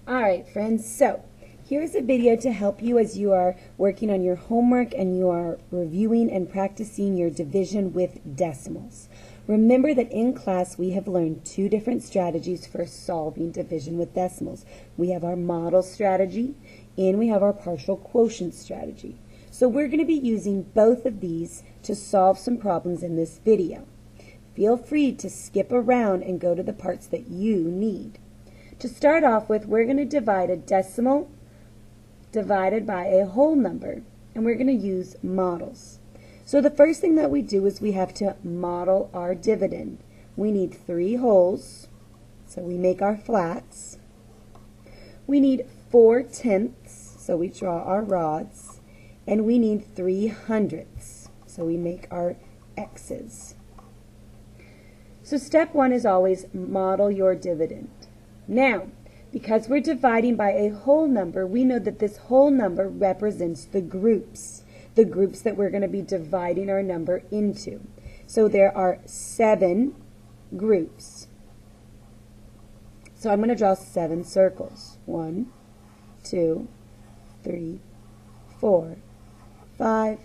All right, friends, so here's a video to help you as you are working on your homework and you are reviewing and practicing your division with decimals. Remember that in class we have learned two different strategies for solving division with decimals. We have our model strategy and we have our partial quotient strategy. So we're going to be using both of these to solve some problems in this video. Feel free to skip around and go to the parts that you need. To start off with, we're going to divide a decimal divided by a whole number, and we're going to use models. So the first thing that we do is we have to model our dividend. We need 3 wholes, so we make our flats. We need 4 tenths, so we draw our rods. And we need 3 hundredths, so we make our x's. So step 1 is always model your dividend. Now, because we're dividing by a whole number, we know that this whole number represents the groups that we're going to be dividing our number into. So there are 7 groups. So I'm going to draw 7 circles. 1, 2, 3, 4, 5,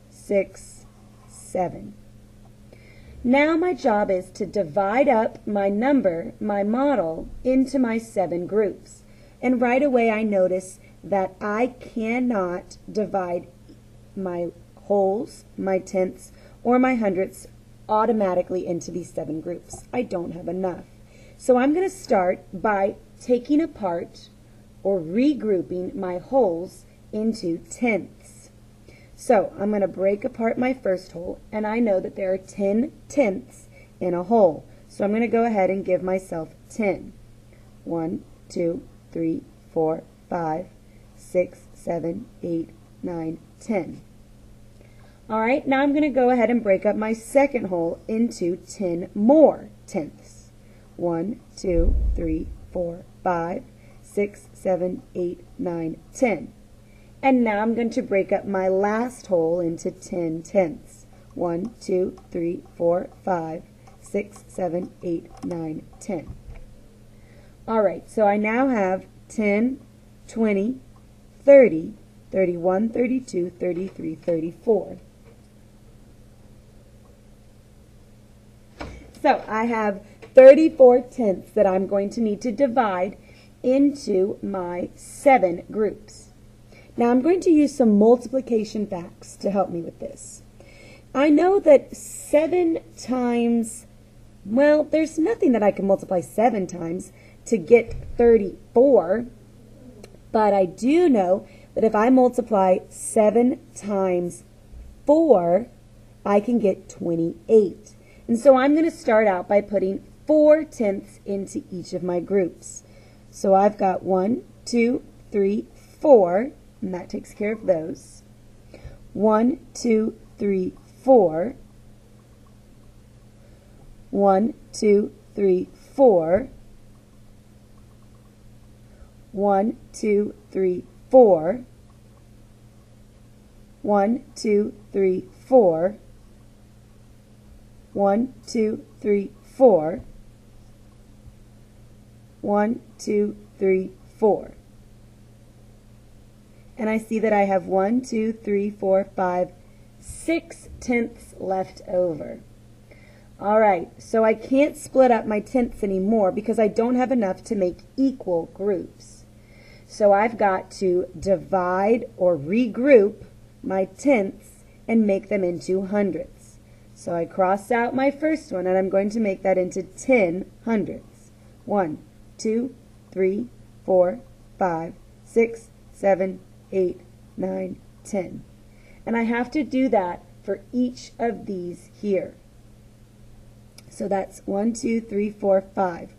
6, 7. Now my job is to divide up my number, my model, into my 7 groups. And right away I notice that I cannot divide my wholes, my tenths, or my hundredths automatically into these 7 groups. I don't have enough. So I'm going to start by taking apart or regrouping my wholes into tenths. So I'm going to break apart my first whole, and I know that there are 10 tenths in a whole. So I'm going to go ahead and give myself 10. 1, 2, 3, 4, 5, 6, 7, 8, 9, 10. All right, now I'm going to go ahead and break up my second whole into 10 more tenths. 1, 2, 3, 4, 5, 6, 7, 8, 9, 10. And now I'm going to break up my last whole into 10 tenths. 1, 2, 3, 4, 5, 6, 7, 8, 9, 10. All right, so I now have 10, 20, 30, 31, 32, 33, 34. So I have 34 tenths that I'm going to need to divide into my 7 groups. Now I'm going to use some multiplication facts to help me with this. I know that 7 times, well, there's nothing that I can multiply 7 times to get 34, but I do know that if I multiply 7 times 4, I can get 28. And so I'm going to start out by putting 4 tenths into each of my groups. So I've got 1, 2, 3, 4, and that takes care of those. 1, 2, 3, 4. 1, 2, 3, 4. 1, 2, 3, 4. 1, 2, 3, 4. 1, 2, 3, 4. 1, 2, 3, 4. And I see that I have 1, 2, 3, 4, 5, 6 tenths left over. All right, so I can't split up my tenths anymore because I don't have enough to make equal groups. So I've got to divide or regroup my tenths and make them into hundredths. So I cross out my first one and I'm going to make that into 10 hundredths. 1, 2, 3, 4, 5, 6, 7, 8, 9, 10. And I have to do that for each of these here. So that's 1, 2, 3, 4, 5.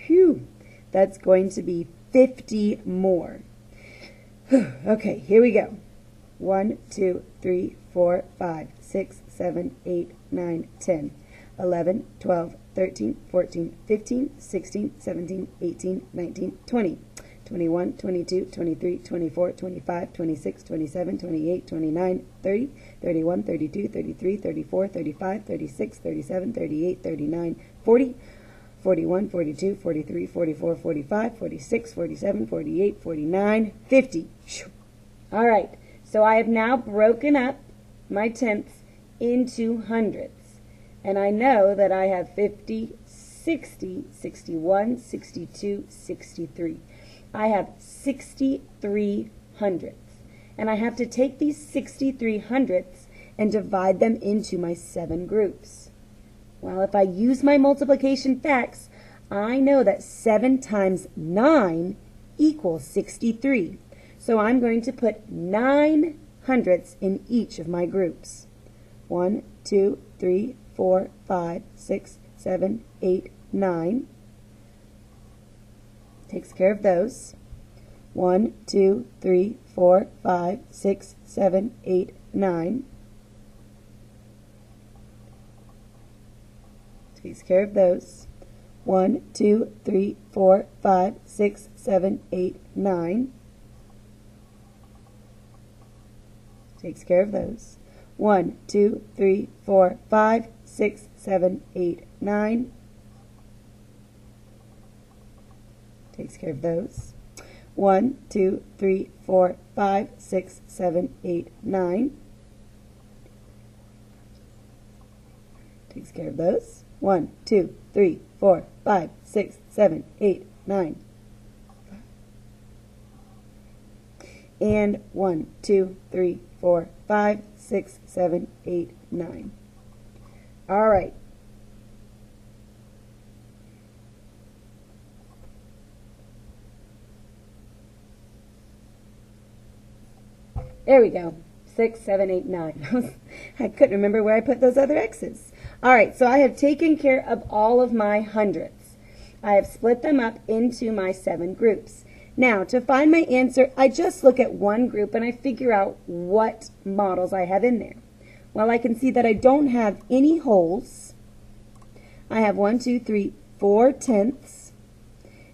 Phew, that's going to be 50 more. Okay, here we go. 1, 2, 3, 4, 5, 6, 7, 8, 9, 10, 11, 12, 13, 14, 15, 16, 17, 18, 19, 20. 21, 22, 23, 24, 25, 26, 27, 28, 29, 30, 31, 32, 33, 34, 35, 36, 37, 38, 39, 40. 41, 42, 43, 44, 45, 46, 47, 48, 49, 50. All right, so I have now broken up my tenths into hundredths. And I know that I have 50, 60, 61, 62, 63. I have 63 hundredths. And I have to take these 63 hundredths and divide them into my 7 groups. Well, if I use my multiplication facts, I know that 7 times 9 equals 63. So I'm going to put 9 hundredths in each of my groups. 1, 2, 3, 4, 5, 6, 7, 8, 9. Takes care of those. 1, 2, 3, 4, 5, 6, 7, 8, 9. Takes care of those. 1, 2, 3, 4, 5, 6, 7, 8, 9. Takes care of those. 1, 2, 3, 4, 5, 6, 7, 8, 9. Takes care of those. 1, 2, 3, 4, 5, 6, 7, 8, 9. Takes care of those. 1, 2, 3, 4, 5, 6, 7, 8, 9. And 1, 2, 3, 4, 5, 6, 7, 8, 9. All right. There we go. 6, 7, 8, 9. I couldn't remember where I put those other X's. All right, so I have taken care of all of my hundredths. I have split them up into my 7 groups. Now, to find my answer, I just look at one group and I figure out what models I have in there. Well, I can see that I don't have any wholes. I have 1, 2, 3, 4 tenths.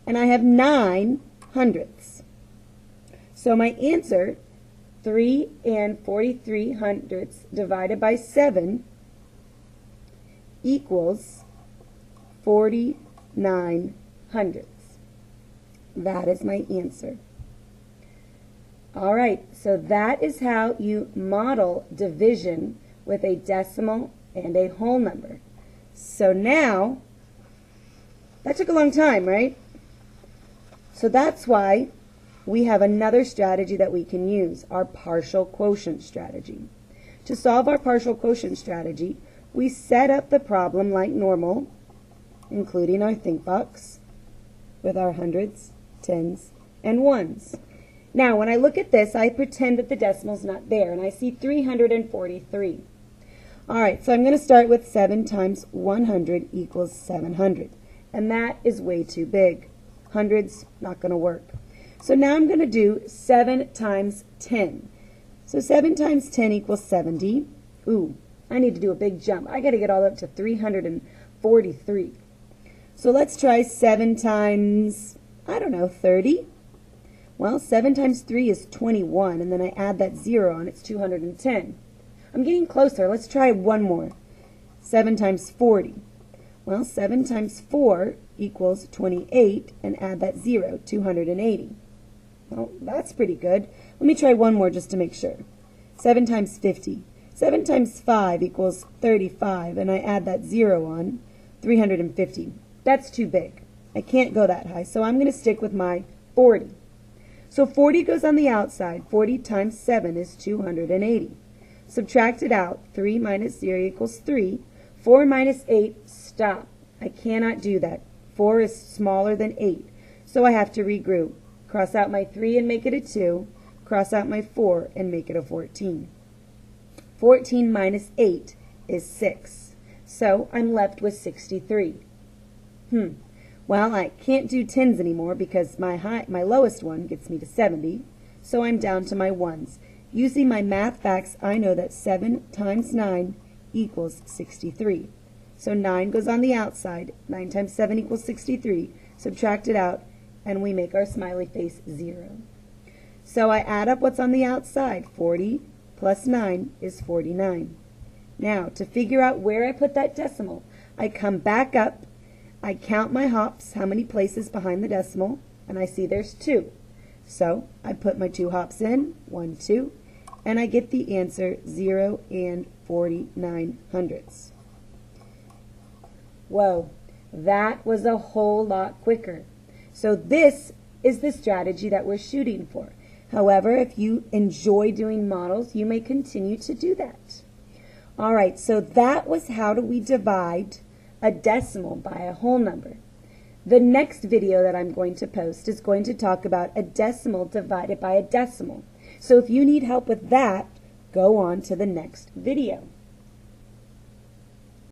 And I have 9 hundredths. So my answer, 3 and 43 hundredths divided by 7 equals 49 hundredths. That is my answer. All right, so that is how you model division with a decimal and a whole number. So now, that took a long time, right? So that's why we have another strategy that we can use, our partial quotient strategy. To solve our partial quotient strategy, we set up the problem like normal, including our think box, with our hundreds, tens, and ones. Now, when I look at this, I pretend that the decimal's not there, and I see 343. All right, so I'm going to start with 7 times 100 equals 700, and that is way too big. Hundreds, not going to work. So now I'm going to do 7 times 10. So 7 times 10 equals 70. Ooh, I need to do a big jump. I got to get all up to 343. So let's try 7 times, I don't know, 30. Well, 7 times 3 is 21, and then I add that 0 on, it's 210. I'm getting closer. Let's try one more. 7 times 40. Well, 7 times 4 equals 28, and add that 0, 280. Well, that's pretty good. Let me try one more just to make sure. 7 times 50. 7 times 5 equals 35, and I add that 0 on, 350. That's too big. I can't go that high, so I'm going to stick with my 40. So 40 goes on the outside. 40 times 7 is 280. Subtract it out. 3 minus 0 equals 3. 4 minus 8, stop. I cannot do that. 4 is smaller than 8, so I have to regroup. Cross out my 3 and make it a 2. Cross out my 4 and make it a 14. 14 minus 8 is 6. So I'm left with 63. Well, I can't do tens anymore because my lowest one gets me to 70. So I'm down to my ones. Using my math facts, I know that 7 times 9 equals 63. So 9 goes on the outside. 9 times 7 equals 63. Subtract it out, and we make our smiley face 0. So I add up what's on the outside. 40 plus 9 is 49. Now, to figure out where I put that decimal, I come back up. I count my hops, how many places behind the decimal, and I see there's 2. So I put my 2 hops in, 1, 2, and I get the answer 0 and 49 hundredths. Whoa, that was a whole lot quicker. So this is the strategy that we're shooting for. However, if you enjoy doing models, you may continue to do that. All right, so that was how do we divide a decimal by a whole number. The next video that I'm going to post is going to talk about a decimal divided by a decimal. So if you need help with that, go on to the next video.